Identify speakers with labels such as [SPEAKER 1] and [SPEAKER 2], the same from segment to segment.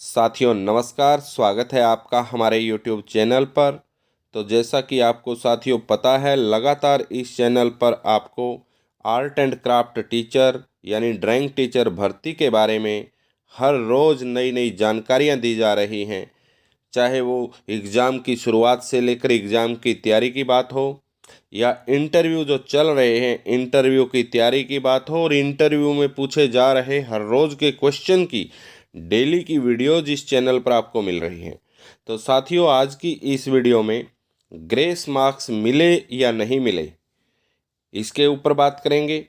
[SPEAKER 1] साथियों नमस्कार, स्वागत है आपका हमारे YouTube चैनल पर। तो जैसा कि आपको साथियों पता है, लगातार इस चैनल पर आपको आर्ट एंड क्राफ्ट टीचर यानी ड्राइंग टीचर भर्ती के बारे में हर रोज़ नई नई जानकारियां दी जा रही हैं। चाहे वो एग्ज़ाम की शुरुआत से लेकर एग्ज़ाम की तैयारी की बात हो, या इंटरव्यू जो चल रहे हैं इंटरव्यू की तैयारी की बात हो, और इंटरव्यू में पूछे जा रहे हर रोज़ के क्वेश्चन की डेली की वीडियोज इस चैनल पर आपको मिल रही हैं। तो साथियों, आज की इस वीडियो में ग्रेस मार्क्स मिले या नहीं मिले, इसके ऊपर बात करेंगे।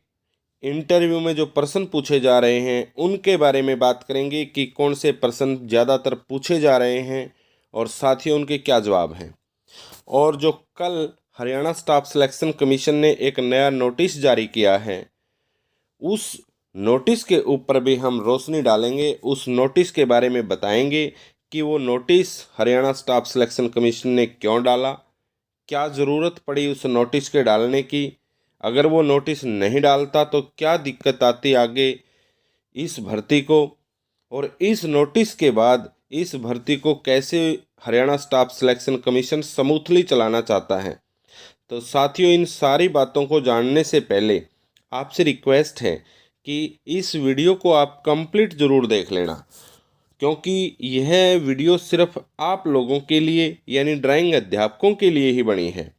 [SPEAKER 1] इंटरव्यू में जो प्रश्न पूछे जा रहे हैं उनके बारे में बात करेंगे कि कौन से प्रश्न ज़्यादातर पूछे जा रहे हैं और साथियों उनके क्या जवाब हैं। और जो कल हरियाणा स्टाफ सिलेक्शन कमीशन ने एक नया नोटिस जारी किया है, उस नोटिस के ऊपर भी हम रोशनी डालेंगे। उस नोटिस के बारे में बताएंगे कि वो notice Haryana staff selection commission ने क्यों डाला, क्या ज़रूरत पड़ी उस नोटिस के डालने की, अगर वो नोटिस नहीं डालता तो क्या दिक्कत आती आगे इस भर्ती को, और इस नोटिस के बाद इस भर्ती को कैसे Haryana staff selection commission smoothly चलाना चाहता है। तो साथियों, इन सारी बातों को जानने से पहले आपसे रिक्वेस्ट है कि इस वीडियो को आप कंप्लीट ज़रूर देख लेना, क्योंकि यह वीडियो सिर्फ आप लोगों के लिए यानी ड्राइंग अध्यापकों के लिए ही बनी है।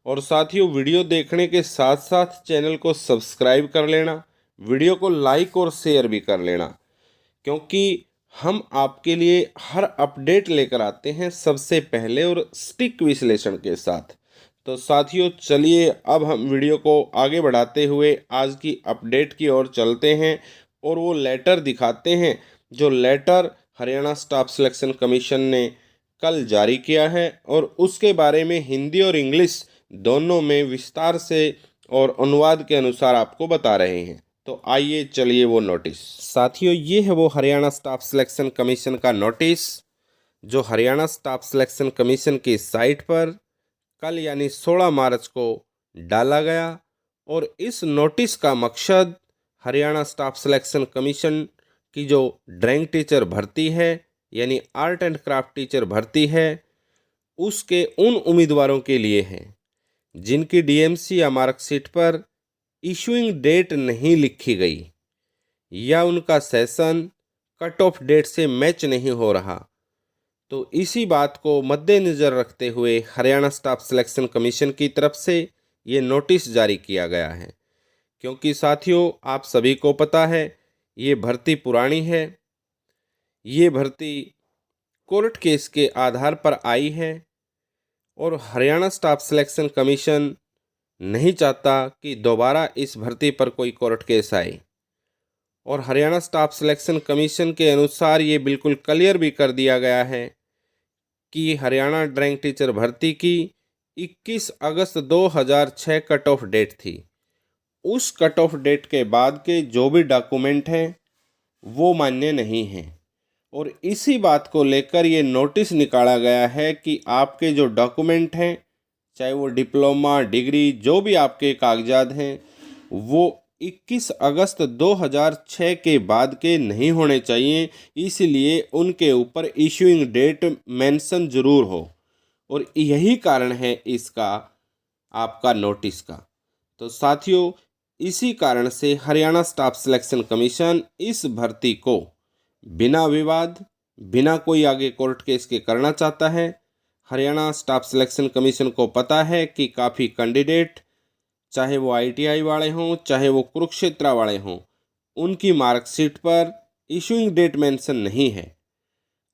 [SPEAKER 1] और साथियों, वीडियो देखने के साथ साथ चैनल को सब्सक्राइब कर लेना, वीडियो को लाइक और शेयर भी कर लेना, क्योंकि हम आपके लिए हर अपडेट लेकर आते हैं सबसे पहले और सटीक विश्लेषण के साथ। तो साथियों, चलिए अब हम वीडियो को आगे बढ़ाते हुए आज की अपडेट की ओर चलते हैं और वो लेटर दिखाते हैं जो letter Haryana staff selection commission ने कल जारी किया है, और उसके बारे में हिंदी और इंग्लिश दोनों में विस्तार से और अनुवाद के अनुसार आपको बता रहे हैं। तो आइए चलिए वो नोटिस। साथियों, ये है वो हरियाणा स्टाफ सिलेक्शन कमीशन का नोटिस जो हरियाणा स्टाफ सिलेक्शन कमीशन की साइट पर कल यानी 16 मार्च को डाला गया। और इस नोटिस का मकसद हरियाणा स्टाफ सिलेक्शन कमीशन की जो ड्राइंग टीचर भर्ती है यानी आर्ट एंड क्राफ्ट टीचर भर्ती है, उसके उन उम्मीदवारों के लिए है जिनकी डीएमसी या मार्कशीट पर इशूइंग डेट नहीं लिखी गई, या उनका सेशन कट ऑफ डेट से मैच नहीं हो रहा। तो इसी बात को मद्देनज़र रखते हुए हरियाणा स्टाफ सिलेक्शन कमीशन की तरफ से ये नोटिस जारी किया गया है। क्योंकि साथियों, आप सभी को पता है ये भर्ती पुरानी है, ये भर्ती कोर्ट केस के आधार पर आई है, और हरियाणा स्टाफ सिलेक्शन कमीशन नहीं चाहता कि दोबारा इस भर्ती पर कोई कोर्ट केस आए। और हरियाणा स्टाफ सिलेक्शन कमीशन के अनुसार ये बिल्कुल क्लियर भी कर दिया गया है कि हरियाणा ड्राइंग टीचर भर्ती की 21 अगस्त 2006 कट ऑफ डेट थी। उस कट ऑफ डेट के बाद के जो भी डॉक्यूमेंट हैं वो मान्य नहीं हैं, और इसी बात को लेकर ये नोटिस निकाला गया है कि आपके जो डॉक्यूमेंट हैं, चाहे वो डिप्लोमा डिग्री जो भी आपके कागजात हैं, वो 21 अगस्त 2006 के बाद के नहीं होने चाहिए। इसलिए उनके ऊपर इशूइंग डेट मेंशन जरूर हो, और यही कारण है इसका आपका नोटिस का। तो साथियों, इसी कारण से हरियाणा स्टाफ सिलेक्शन कमीशन इस भर्ती को बिना विवाद, बिना कोई आगे कोर्ट केस के करना चाहता है। हरियाणा स्टाफ सिलेक्शन कमीशन को पता है कि काफ़ी कैंडिडेट, चाहे वो आईटीआई वाले हों चाहे वो कुरुक्षेत्र वाले हों, उनकी मार्कशीट पर इशूइंग डेट मेंशन नहीं है।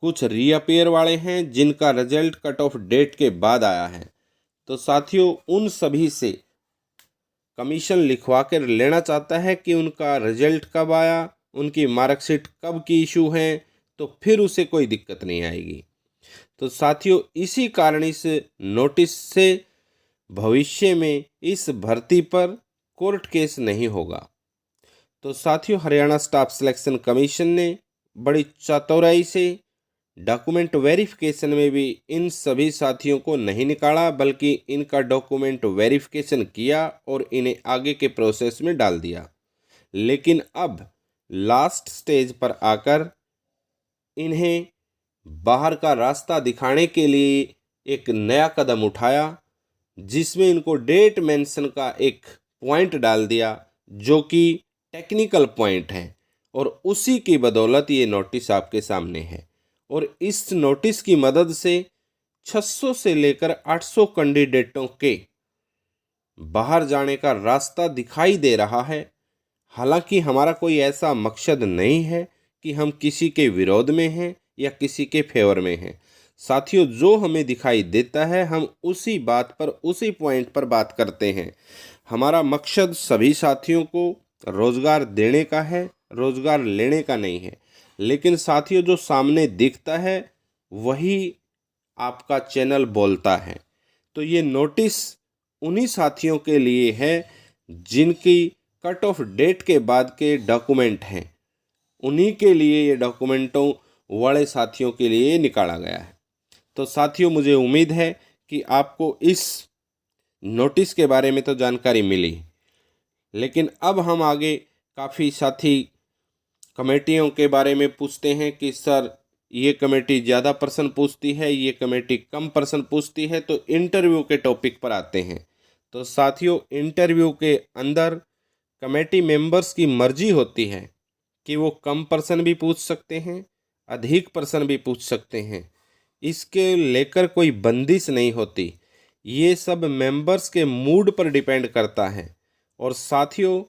[SPEAKER 1] कुछ रीअपेयर वाले हैं जिनका रिजल्ट कट ऑफ डेट के बाद आया है। तो साथियों, उन सभी से कमीशन लिखवा कर लेना चाहता है कि उनका रिजल्ट कब आया, उनकी मार्कशीट कब की इशू है, तो फिर उसे कोई दिक्कत नहीं आएगी। तो साथियों, इसी कारण इस नोटिस से भविष्य में इस भर्ती पर कोर्ट केस नहीं होगा। तो साथियों, हरियाणा स्टाफ सिलेक्शन कमीशन ने बड़ी चतुराई से डॉक्यूमेंट वेरिफिकेशन में भी इन सभी साथियों को नहीं निकाला, बल्कि इनका डॉक्यूमेंट वेरिफिकेशन किया और इन्हें आगे के प्रोसेस में डाल दिया। लेकिन अब लास्ट स्टेज पर आकर इन्हें बाहर का रास्ता दिखाने के लिए एक नया कदम उठाया, जिसमें इनको डेट मेंशन का एक पॉइंट डाल दिया जो कि टेक्निकल पॉइंट है, और उसी की बदौलत ये नोटिस आपके सामने है। और इस नोटिस की मदद से 600 से लेकर 800 कैंडिडेटों के बाहर जाने का रास्ता दिखाई दे रहा है। हालांकि हमारा कोई ऐसा मकसद नहीं है कि हम किसी के विरोध में हैं या किसी के फेवर में हैं। साथियों, जो हमें दिखाई देता है हम उसी बात पर, उसी पॉइंट पर बात करते हैं। हमारा मकसद सभी साथियों को रोज़गार देने का है, रोज़गार लेने का नहीं है। लेकिन साथियों, जो सामने दिखता है वही आपका चैनल बोलता है। तो ये नोटिस उन्हीं साथियों के लिए है जिनकी कट ऑफ डेट के बाद के डॉक्यूमेंट हैं। उन्हीं के लिए ये डॉक्यूमेंटों वाले साथियों के लिए निकाला गया है। तो साथियों, मुझे उम्मीद है कि आपको इस नोटिस के बारे में तो जानकारी मिली, लेकिन अब हम आगे काफ़ी साथी कमेटियों के बारे में पूछते हैं कि सर ये कमेटी ज़्यादा प्रश्न पूछती है, ये कमेटी कम प्रश्न पूछती है। तो इंटरव्यू के टॉपिक पर आते हैं। तो साथियों, इंटरव्यू के अंदर कमेटी मेंबर्स की मर्जी होती है कि वो कम प्रश्न भी पूछ सकते हैं, अधिक प्रश्न भी पूछ सकते हैं। इसके लेकर कोई बंदिश नहीं होती। ये सब मेंबर्स के मूड पर डिपेंड करता है। और साथियों,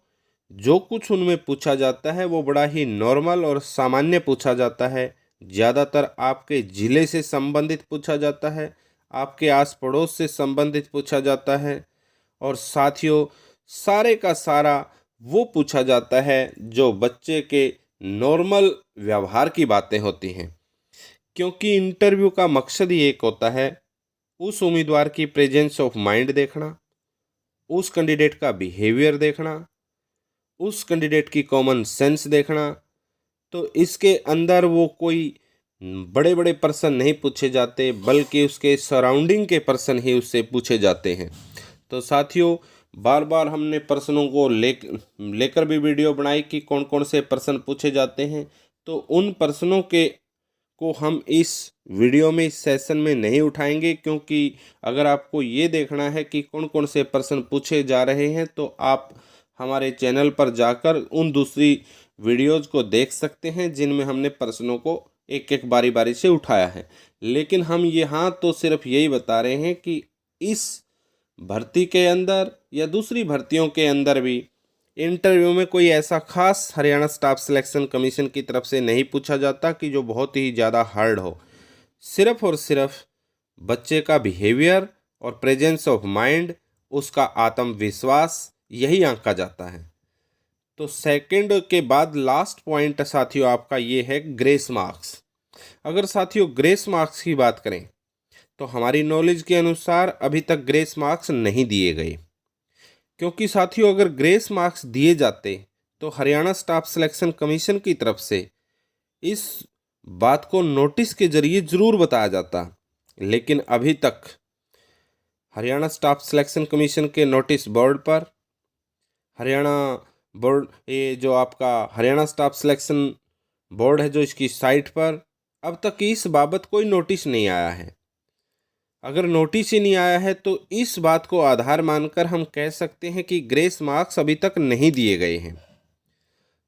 [SPEAKER 1] जो कुछ उनमें पूछा जाता है वो बड़ा ही नॉर्मल और सामान्य पूछा जाता है। ज़्यादातर आपके ज़िले से संबंधित पूछा जाता है, आपके आस पड़ोस से संबंधित पूछा जाता है। और साथियों, सारे का सारा वो पूछा जाता है जो बच्चे के नॉर्मल व्यवहार की बातें होती हैं। क्योंकि इंटरव्यू का मकसद ही एक होता है, उस उम्मीदवार की प्रेजेंस ऑफ माइंड देखना, उस कैंडिडेट का बिहेवियर देखना, उस कैंडिडेट की कॉमन सेंस देखना। तो इसके अंदर वो कोई बड़े बड़े प्रश्न नहीं पूछे जाते, बल्कि उसके सराउंडिंग के प्रश्न ही उससे पूछे जाते हैं। तो साथियों, बार बार हमने प्रश्नों को लेकर भी वीडियो बनाई कि कौन कौन से प्रश्न पूछे जाते हैं। तो उन प्रश्नों के को हम इस वीडियो में, इस सेशन में नहीं उठाएंगे, क्योंकि अगर आपको ये देखना है कि कौन कौन से प्रश्न पूछे जा रहे हैं तो आप हमारे चैनल पर जाकर उन दूसरी वीडियोज़ को देख सकते हैं जिनमें हमने प्रश्नों को एक एक बारी बारी से उठाया है। लेकिन हम यहाँ तो सिर्फ यही बता रहे हैं कि इस भर्ती के अंदर या दूसरी भर्तियों के अंदर भी इंटरव्यू में कोई ऐसा खास हरियाणा स्टाफ सिलेक्शन कमीशन की तरफ से नहीं पूछा जाता कि जो बहुत ही ज़्यादा हार्ड हो। सिर्फ और सिर्फ बच्चे का बिहेवियर और प्रेजेंस ऑफ माइंड, उसका आत्मविश्वास, यही आंका जाता है। तो सेकंड के बाद लास्ट पॉइंट साथियों आपका ये है ग्रेस मार्क्स। अगर साथियों ग्रेस मार्क्स की बात करें तो हमारी नॉलेज के अनुसार अभी तक ग्रेस मार्क्स नहीं दिए गए। क्योंकि साथियों अगर ग्रेस मार्क्स दिए जाते तो हरियाणा स्टाफ सिलेक्शन कमीशन की तरफ से इस बात को नोटिस के जरिए ज़रूर बताया जाता। लेकिन अभी तक हरियाणा स्टाफ सिलेक्शन कमीशन के नोटिस बोर्ड पर, हरियाणा बोर्ड, ये जो आपका हरियाणा स्टाफ सिलेक्शन बोर्ड है जो इसकी साइट पर, अब तक इस बाबत कोई नोटिस नहीं आया है। अगर नोटिस ही नहीं आया है तो इस बात को आधार मानकर हम कह सकते हैं कि ग्रेस मार्क्स अभी तक नहीं दिए गए हैं।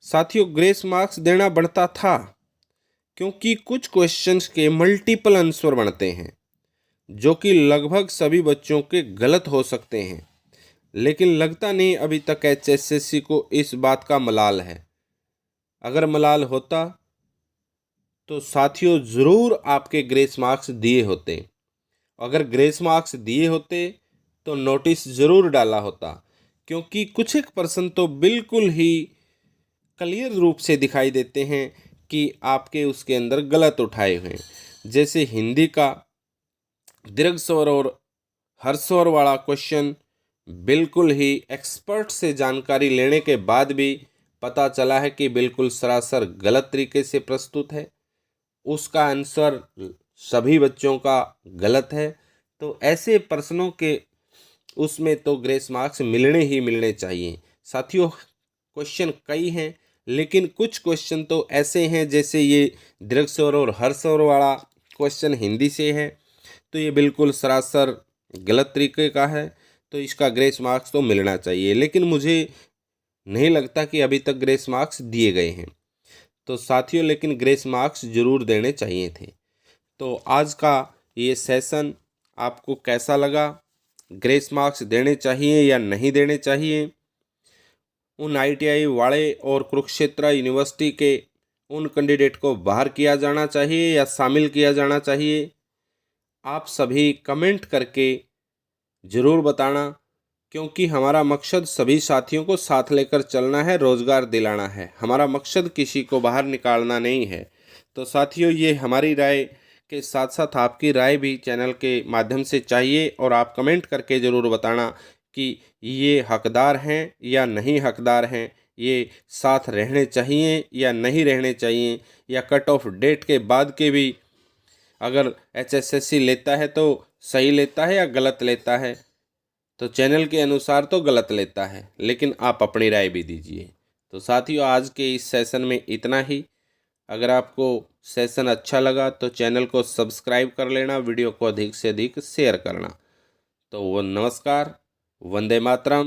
[SPEAKER 1] साथियों, ग्रेस मार्क्स देना बढ़ता था क्योंकि कुछ क्वेश्चंस के मल्टीपल आंसर बनते हैं जो कि लगभग सभी बच्चों के गलत हो सकते हैं। लेकिन लगता नहीं अभी तक HSSC को इस बात का मलाल है। अगर मलाल होता तो साथियों ज़रूर आपके ग्रेस मार्क्स दिए होते। अगर ग्रेस मार्क्स दिए होते तो नोटिस ज़रूर डाला होता, क्योंकि कुछ एक प्रश्न तो बिल्कुल ही क्लियर रूप से दिखाई देते हैं कि आपके उसके अंदर गलत उठाए हुए हैं। जैसे हिंदी का दीर्घ स्वर और हर्ष स्वर वाला क्वेश्चन बिल्कुल ही एक्सपर्ट से जानकारी लेने के बाद भी पता चला है कि बिल्कुल सरासर गलत तरीके से प्रस्तुत है, उसका आंसर सभी बच्चों का गलत है। तो ऐसे प्रश्नों के उसमें तो ग्रेस मार्क्स मिलने ही मिलने चाहिए। साथियों क्वेश्चन कई हैं, लेकिन कुछ क्वेश्चन तो ऐसे हैं, जैसे ये दीर्घ स्वर और हर्ष स्वर वाला क्वेश्चन हिंदी से है, तो ये बिल्कुल सरासर गलत तरीके का है, तो इसका ग्रेस मार्क्स तो मिलना चाहिए। लेकिन मुझे नहीं लगता कि अभी तक ग्रेस मार्क्स दिए गए हैं, तो साथियों लेकिन ग्रेस मार्क्स ज़रूर देने चाहिए थे। तो आज का ये सेशन आपको कैसा लगा, ग्रेस मार्क्स देने चाहिए या नहीं देने चाहिए, उन ITI वाड़े और कुरुक्षेत्र यूनिवर्सिटी के उन कैंडिडेट को बाहर किया जाना चाहिए या शामिल किया जाना चाहिए, आप सभी कमेंट करके ज़रूर बताना, क्योंकि हमारा मकसद सभी साथियों को साथ लेकर चलना है, रोज़गार दिलाना है। हमारा मकसद किसी को बाहर निकालना नहीं है। तो साथियों, ये हमारी राय के साथ साथ आपकी राय भी चैनल के माध्यम से चाहिए, और आप कमेंट करके ज़रूर बताना कि ये हकदार हैं या नहीं हकदार हैं, ये साथ रहने चाहिए या नहीं रहने चाहिए, या कट ऑफ डेट के बाद के भी अगर HSSC लेता है तो सही लेता है या गलत लेता है। तो चैनल के अनुसार तो गलत लेता है, लेकिन आप अपनी राय भी दीजिए। तो साथियों, आज के इस सेशन में इतना ही। अगर आपको सेशन अच्छा लगा तो चैनल को सब्सक्राइब कर लेना, वीडियो को अधिक से अधिक शेयर करना। तो वो नमस्कार, वंदे मातरम।